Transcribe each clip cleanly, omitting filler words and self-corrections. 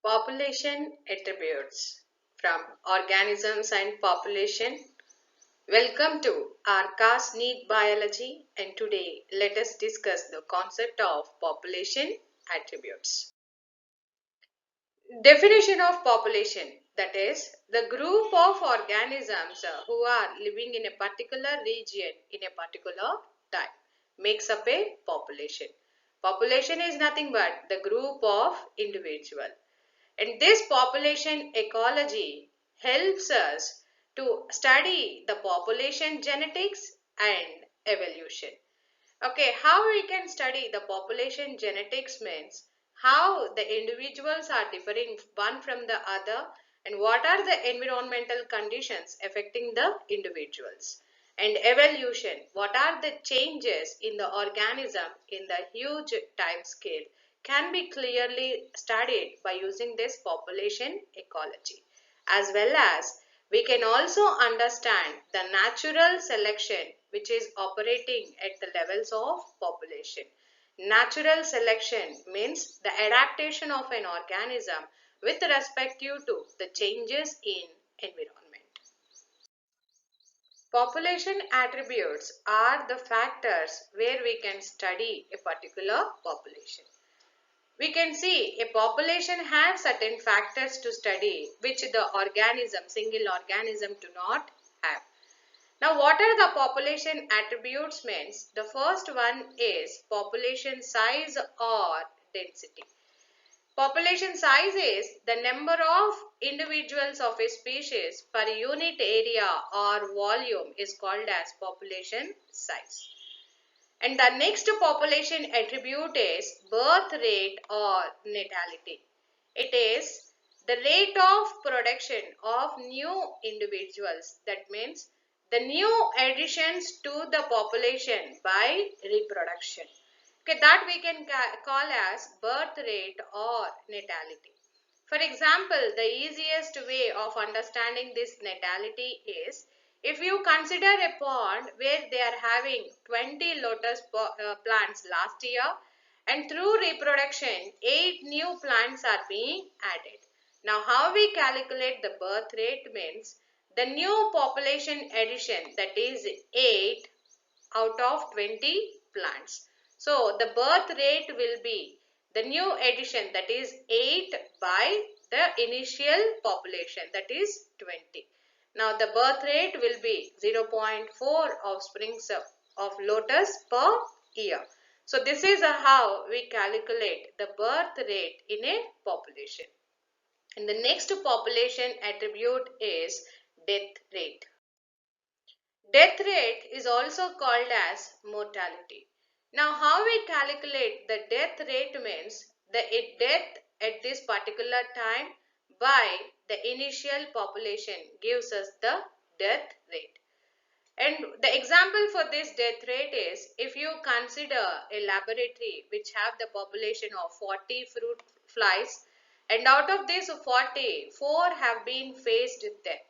Population attributes from organisms and population. Welcome to our Cast Need Biology, and today let us discuss the concept of population attributes. Definition of population, that is the group of organisms who are living in a particular region in a particular time makes up a population. Population is nothing but the group of individual. And this population ecology helps us to study the population genetics and evolution. Okay, how we can study the population genetics means how the individuals are differing one from the other and what are the environmental conditions affecting the individuals. And evolution, what are the changes in the organism in the huge time scale can be clearly studied by using this population ecology. As well as we can also understand the natural selection which is operating at the levels of population. Natural selection means the adaptation of an organism with respect to the changes in environment. Population attributes are the factors where we can study a particular population. We can see a population has certain factors to study which the single organism do not have. Now what are the population attributes means? The first one is population size or density. Population size is the number of individuals of a species per unit area or volume is called as population size. And the next population attribute is birth rate or natality. It is the rate of production of new individuals. That means the new additions to the population by reproduction. Okay, that we can call as birth rate or natality. For example, the easiest way of understanding this natality is if you consider a pond where they are having 20 lotus plants last year and through reproduction 8 new plants are being added. Now how we calculate the birth rate means the new population addition, that is 8 out of 20 plants. So the birth rate will be the new addition, that is 8 by the initial population, that is 20. Now the birth rate will be 0.4 offsprings of lotus per year. So this is how we calculate the birth rate in a population. And the next population attribute is death rate. Death rate is also called as mortality. Now how we calculate the death rate means the death at this particular time by the initial population gives us the death rate. And the example for this death rate is if you consider a laboratory which have the population of 40 fruit flies and out of this 40, 4 have been faced death.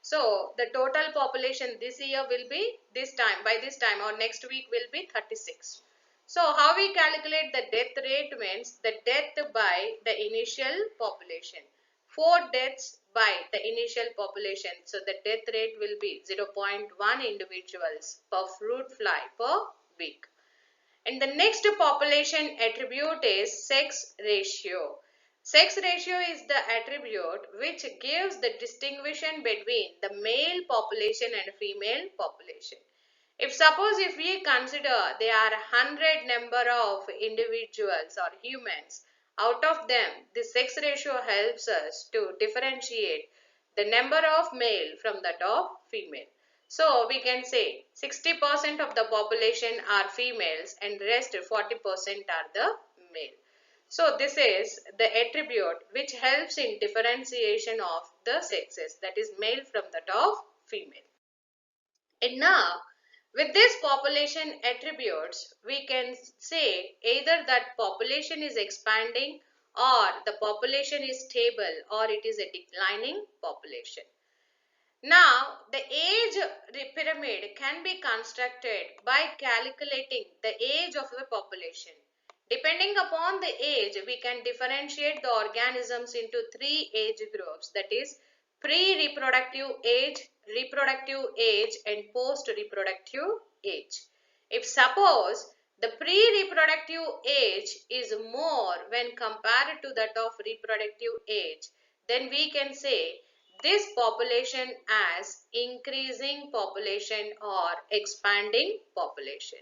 So the total population this year will be by this time or next week will be 36. So how we calculate the death rate means the death by the initial population. 4 deaths by the initial population. So the death rate will be 0.1 individuals per fruit fly per week. And the next population attribute is sex ratio. Sex ratio is the attribute which gives the distinction between the male population and female population. If we consider there are 100 number of individuals or humans, out of them the sex ratio helps us to differentiate the number of male from that of female. So we can say 60% of the population are females and rest 40% are the male. So this is the attribute which helps in differentiation of the sexes, that is male from that of female. And now with this population attributes we can say either that population is expanding or the population is stable or it is a declining population. Now, the age pyramid can be constructed by calculating the age of the population. Depending upon the age, we can differentiate the organisms into three age groups, that is pre-reproductive age, and post-reproductive age. If suppose the pre-reproductive age is more when compared to that of reproductive age, then we can say this population as increasing population or expanding population.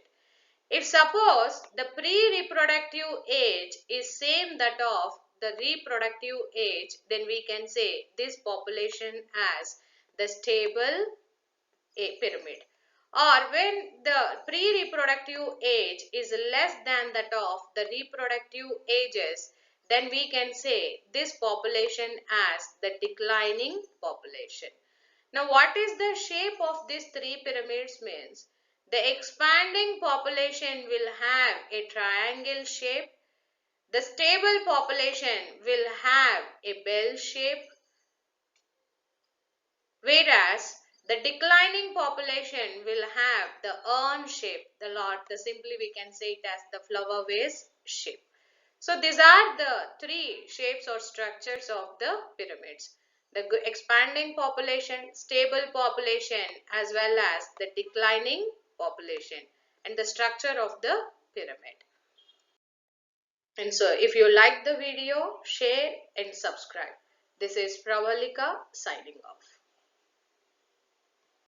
If suppose the pre-reproductive age is same that of the reproductive age, then we can say this population as the stable pyramid. Or when the pre-reproductive age is less than that of the reproductive ages, then we can say this population as the declining population. Now, what is the shape of these three pyramids means? The expanding population will have a triangle shape. The stable population will have a bell shape. Whereas the declining population will have the urn shape. The simply we can say it as the flower vase shape. So these are the three shapes or structures of the pyramids. The expanding population, stable population, as well as the declining population, and the structure of the pyramid. And so if you like the video, share and subscribe. This is Pravalika signing off.